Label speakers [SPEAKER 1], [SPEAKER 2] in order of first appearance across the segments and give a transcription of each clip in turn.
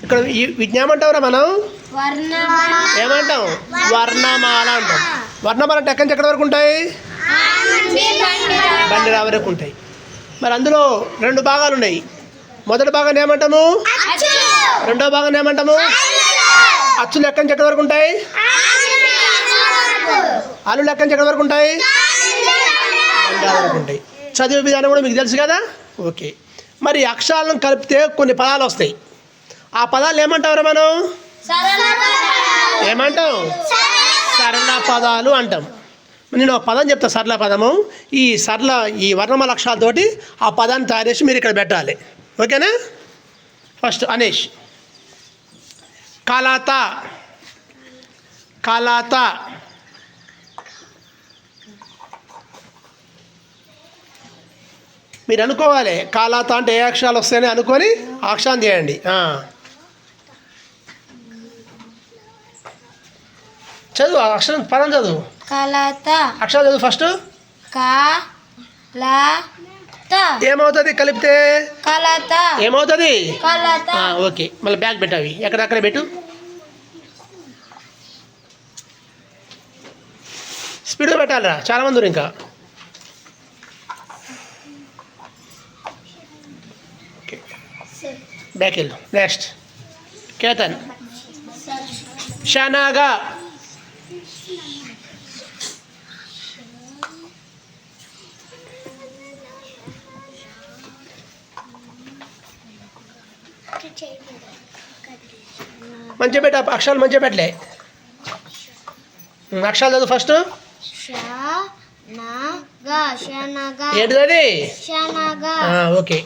[SPEAKER 1] ఇక్కడ వీటిని ఏమంటావురా మనం? ఏమంటాం? వర్ణమాల అంటాం. వర్ణమాల అంటే ఎక్కడి నుంచి ఎక్కడి వరకు ఉంటాయి? బండిరా వరకు ఉంటాయి. మరి అందులో 2 భాగాలు ఉన్నాయి. మొదటి భాగాన్ని ఏమంటాము? రెండో భాగాన్ని ఏమంటాము? అచ్చులు ఎక్కడి నుంచి ఎక్కడి వరకు ఉంటాయి? అల్లులు ఎక్కడి నుంచి ఎక్కడి వరకు ఉంటాయి? బండిరా వరకు ఉంటాయి. చదివే విధానం కూడా మీకు తెలుసు కదా. ఓకే. మరి అక్షరాలను కలిపితే కొన్ని పదాలు వస్తాయి. ఆ పదాలు ఏమంటారు మనం? ఏమంటాం? సరళ పదాలు అంటాం. నేను ఒక పదం చెప్తా, సరళ పదము. ఈ వర్ణమాల అక్షరాలతోటి ఆ పదాన్ని తయారు చేసి మీరు ఇక్కడ పెట్టాలి. ఓకేనా? ఫస్ట్ అనేష్. కలత. కలత. మీరు అనుకోవాలి కలత అంటే ఏ అక్షరాలు వస్తాయని అనుకొని ఆ అక్షరాన్ని చేయండి. చదువు అక్షరం, పదం చదువు.
[SPEAKER 2] కలత.
[SPEAKER 1] అక్షరాలు చదువు ఫస్ట్. ఏమవుతుంది కలిపితే?
[SPEAKER 2] కలత.
[SPEAKER 1] ఏమవుతుంది?
[SPEAKER 2] కలత.
[SPEAKER 1] ఓకే. మళ్ళీ బ్యాగ్ పెట్టావి, ఎక్కడెక్కడ పెట్టు. స్పీడ్గా పెట్టాలిరా, చాలామంది ఉన్నారు ఇంకా. ఓకే, బ్యాక్ వెళ్ళు. నెక్స్ట్ కేతన్. శనగ. మంచిగా పెట్ట, అక్షరాలు మంచిగా పెట్టలే. అక్షరాలు చదువు ఫస్ట్. ఏంటిది అది? ఓకే,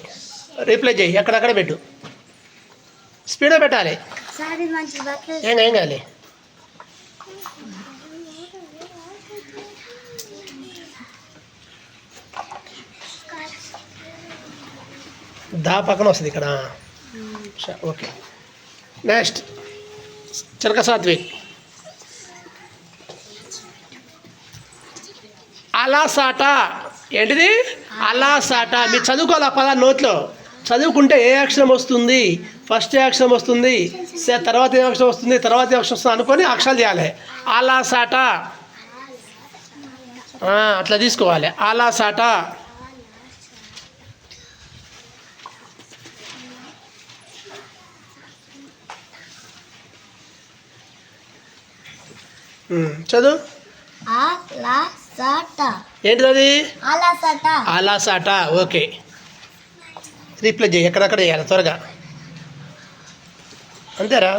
[SPEAKER 1] రిప్లై చేయి, ఎక్కడక్కడ పెట్టు. స్పీడ్గా పెట్టాలి. ఏం కాలే. దా పక్కన వస్తుంది ఇక్కడ. ఓకే. నెక్స్ట్ చిలక సాత్విక్. అలాసాట. ఏంటిది? అలాసాట. మీరు చదువుకోవాలి ఆ పదాన్ని నోట్లో. చదువుకుంటే ఏ అక్షరం వస్తుంది, ఫస్ట్ ఏ అక్షరం వస్తుంది, తర్వాత ఏ అక్షరం వస్తుంది, తర్వాత ఏ అక్షరం వస్తుంది అనుకొని అక్షరాలు చేయాలి. అలాసాట అట్లా తీసుకోవాలి. అలాసాట. చదువు. ఏంటిది అది? అలాసాట. ఓకే, రీప్లై చేయి, ఎక్కడక్కడ చేయాలి త్వరగా. అంతేరా?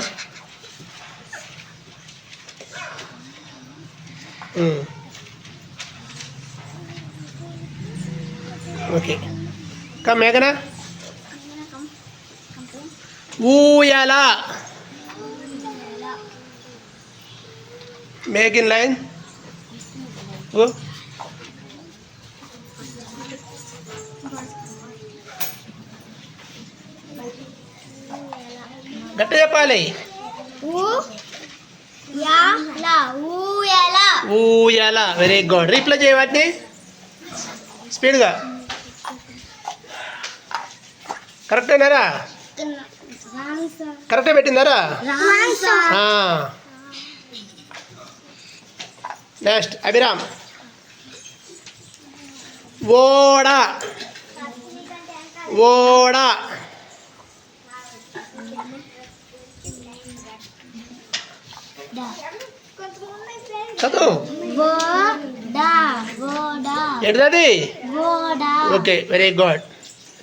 [SPEAKER 1] ఓకే. కమ్ మేఘనా. ఊయల. Make in line. గో. గట్టి చెప్పాలి. ఊయల. Very good. రీప్లై చేయ వాటిని స్పీడ్గా. కరెక్టేనారా? కరెక్టే పెట్టిందారా? నెక్స్ట్ అభిరామ్. ఓడ. ఓడ. చదువు. ఏంటిది? Okay, very good.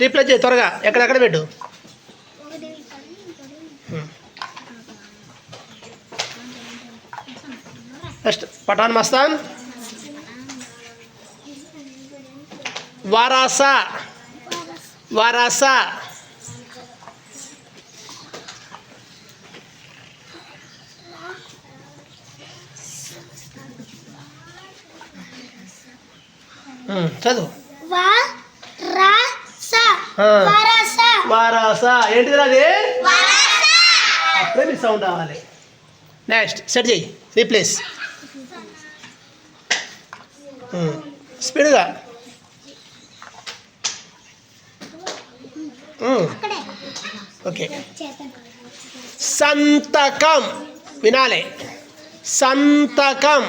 [SPEAKER 1] రీప్లై చేయి త్వరగా, ఎక్కడెక్కడ పెట్టు. నెక్స్ట్ పఠాన్ మస్తాన్. వరస. వరస. చదువు. వరస. ఏంటిది అది? అప్పుడే మీ సౌండ్ రావాలి. నెక్స్ట్ సెట్ చేయి, రీప్లేస్. స్పీడ్గా. ఓకే. సంతకం వినాలి. సంతకం.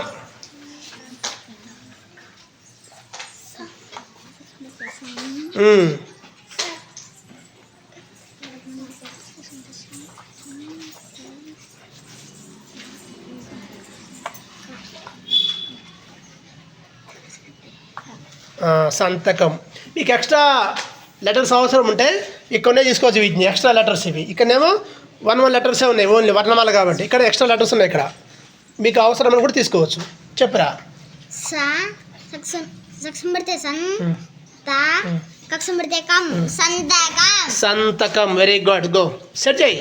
[SPEAKER 1] సంతకం. మీకు ఎక్స్ట్రా లెటర్స్ అవసరం ఉంటే ఇక్కడనే తీసుకోవచ్చు. వీటిని ఎక్స్ట్రా లెటర్స్ ఇవి. ఇక్కడనేమో 1 లెటర్సే ఉన్నాయి, ఓన్లీ వర్ణమాల కాబట్టి. ఇక్కడ ఎక్స్ట్రా లెటర్స్ ఉన్నాయి. ఇక్కడ మీకు అవసరమని కూడా తీసుకోవచ్చు. చెప్పురా. సంతకం. Very good. గో సెట్ చేయి.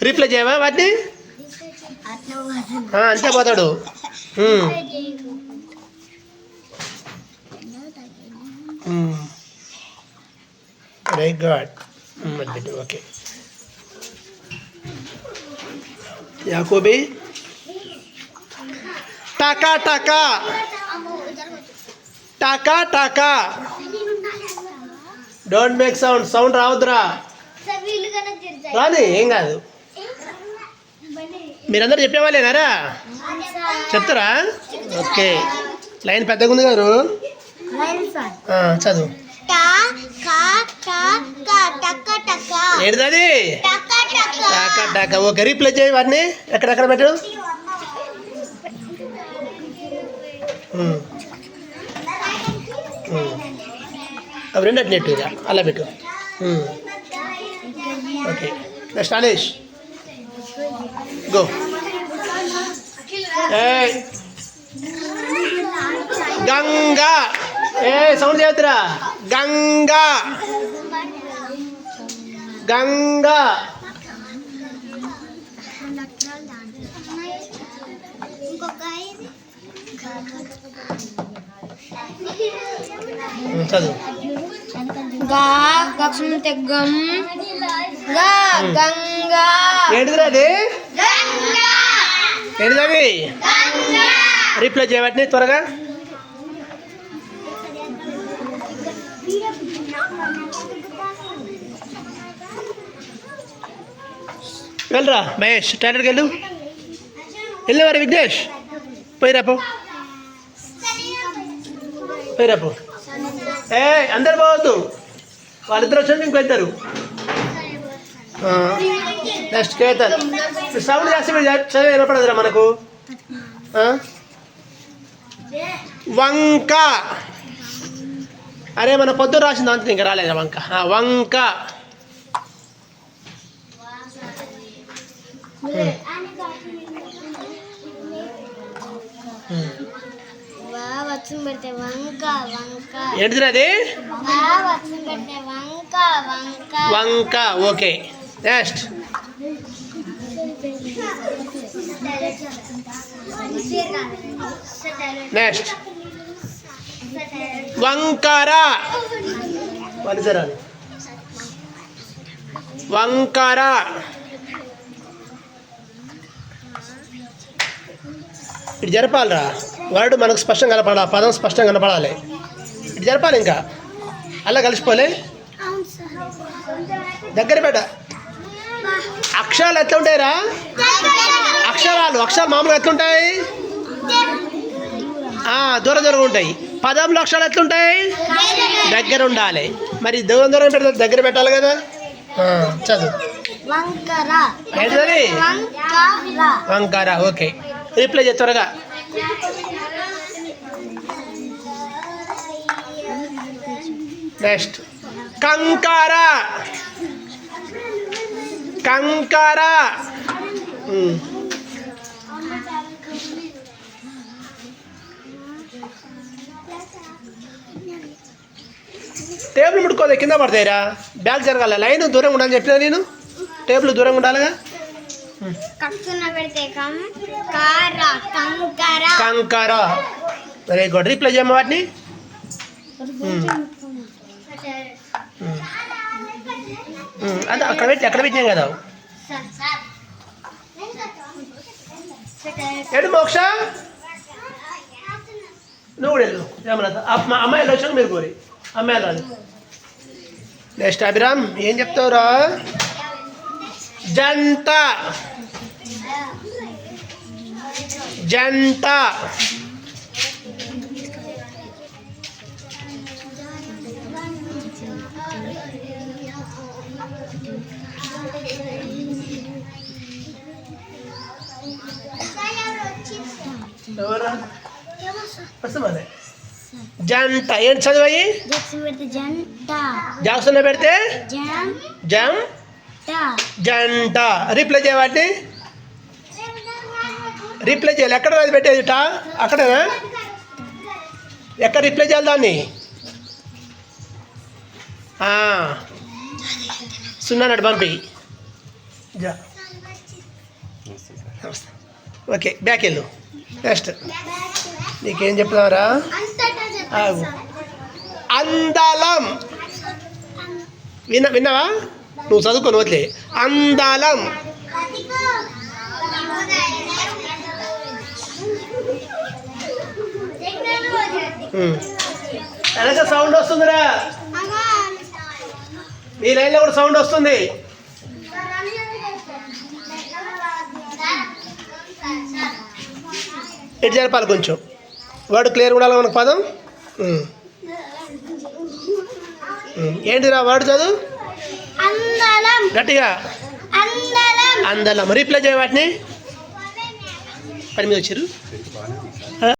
[SPEAKER 1] రీప్లై చేయవా వాటిని? అంతే పోతాడు. Very good. ఓకే. యాకోబి. టకా టకా. టకా టకా. డోంట్ మేక్ సౌండ్ రావద్దురా. రాని ఏం కాదు. మీరందరూ చెప్పేవాళ్ళేనారా? చెప్తారా? ఓకే. లైన్ పెద్దగా ఉంది గారు. చదువు. ఏంటిది? టకా టకా. ఓకే. రీప్లై చేయి వాటిని. ఎక్కడెక్కడ పెట్టు. అవి రెండు నెట్టు అలా పెట్టు. Okay. Next Anesh. Go. Ganga. Sound చేద్దురా. గంగా. గంగా. చదువు. ఏంటిదిరా అది? ఏంటిది? రిప్లై చేయబట్టి త్వరగా. వెళ్ళరా మహేష్, టాయిలెట్కి వెళ్ళు. వెళ్ళేవారు విఘ్నేష్. పోయిరాపో. పోయిరాపో. అందరు పోవద్దు. వాళ్ళిద్దరు వచ్చి ఇంకో ఇద్దరు. నెక్స్ట్ కేతన్. సౌండ్ చేస్తే మీరు చదివి వినపడదురా మనకు. వంక. అరే మన పొద్దున రాసింది అంతే, ఇంకా రాలేదా వంక? వంక. ఏంటిది అది? వంక. ఓకే. నెక్స్ట్. నెక్స్ట్ వంకర. వంకర. ఇటు జరపాలిరా. వర్డ్ మనకు స్పష్టంగా కనపడాలి, పదం స్పష్టంగా కనపడాలి. ఇటు జరపాలి. ఇంకా అలా కలిసిపోలే. దగ్గర పెట్ట. అక్షరాలు ఎట్లా ఉంటాయిరా? అక్షరాలు మామూలుగా ఎట్లుంటాయి? దూరం ఉంటాయి. పదంలో అక్షరాలు ఎట్లుంటాయి? దగ్గర ఉండాలి. మరి దూరం పెడితే దగ్గర పెట్టాలి కదా. చదువు. ఏంటది? వంకర. ఓకే. రిప్లై చేయ త్వరగా. నెక్స్ట్ కంకర. కంకర. టేబుల్ ముట్టుకోదే, కింద పడతాయిరా. బ్యాగ్ జరగాలి. లైన్ దూరంగా ఉండాలని చెప్పినా నేను. టేబుల్ దూరంగా ఉండాలిగా. కంకర. Very good. రిప్లై చేయమ్మా వాటిని. అదే అక్కడ పెట్టినాం కదా. ఎడు మోక్ష, నువ్వు కూడా వెళ్ళు. ఏమన్నా అమ్మాయిలు వచ్చాక మీరు కోరి. అమ్మాయిలు రాదు. నెక్స్ట్ అభిరామ్, ఏం చెప్తావురా? జంట జంట జంట ఏంటి చదివాయి
[SPEAKER 2] జంట
[SPEAKER 1] జాక్సన్ పెడితే జం
[SPEAKER 2] జంట
[SPEAKER 1] జంట రిప్లై చేయవాటి రిప్లై చేయాలి ఎక్కడ అది పెట్టేది టా అక్కడేనా ఎక్కడ రిప్లై చేయాలి దాన్ని సున్నా నాడు పంపి జా ఓకే బ్యాక్ వెళ్ళు నెక్స్ట్ నీకేం చెప్తున్నారా అందలం విన్నావా నువ్వు చదువుకొని వదిలే అందలం వెనక సౌండ్ వస్తుందిరా ఈ లైన్లో కూడా సౌండ్ వస్తుంది ఇటు జరపాలి కొంచెం వర్డ్ క్లియర్ ఉండాలి మనకు పదం ఏంటిరా వర్డ్ చదువు గట్టిగా అందలం రీప్లై చేయ వాటిని పని మీద వచ్చారు